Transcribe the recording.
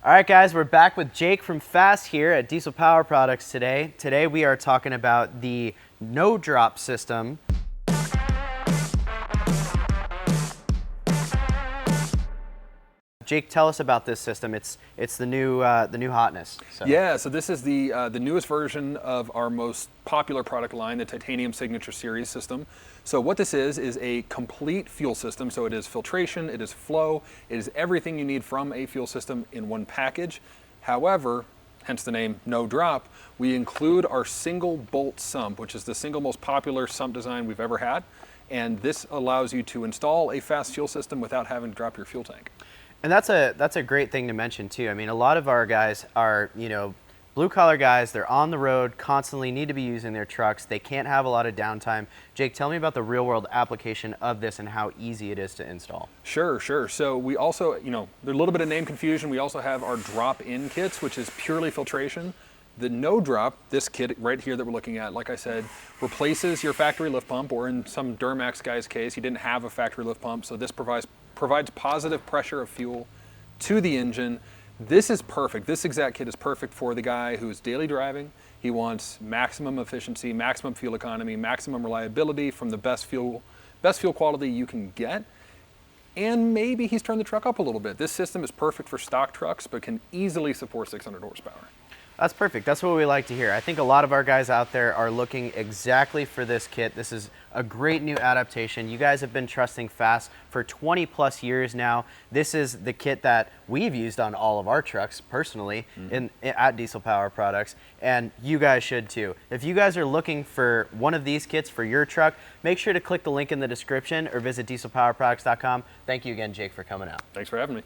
All right, guys, we're back with Jake from Fass here at Diesel Power Products today. Today we are talking about the no-drop system. Jake, tell us about this system. It's the new hotness. Yeah, so this is the newest version of our most popular product line, the Titanium Signature Series system. So what this is a complete fuel system. So it is filtration, it is flow, it is everything you need from a fuel system in one package. However, hence the name No Drop, we include our single bolt sump, which is the single most popular sump design we've ever had. And this allows you to install a fast fuel system without having to drop your fuel tank. And that's a great thing to mention too. I mean, a lot of our guys are, blue collar guys. They're on the road, constantly need to be using their trucks. They can't have a lot of downtime. Jake, tell me about the real world application of this and how easy it is to install. Sure. So we also, there's a little bit of name confusion. We also have our drop-in kits, which is purely filtration. The no drop, this kit right here that we're looking at, like I said, replaces your factory lift pump, or in some Duramax guy's case, he didn't have a factory lift pump, so this provides positive pressure of fuel to the engine. This is perfect. This exact kit is perfect for the guy who's daily driving. He wants maximum efficiency, maximum fuel economy, maximum reliability from the best fuel quality you can get. And maybe he's turned the truck up a little bit. This system is perfect for stock trucks, but can easily support 600 horsepower. That's perfect. That's what we like to hear. I think a lot of our guys out there are looking exactly for this kit. This is a great new adaptation. You guys have been trusting Fass for 20 plus years now. This is the kit that we've used on all of our trucks personally at Diesel Power Products, and you guys should too. If you guys are looking for one of these kits for your truck, make sure to click the link in the description or visit dieselpowerproducts.com. Thank you again, Jake, for coming out. Thanks for having me.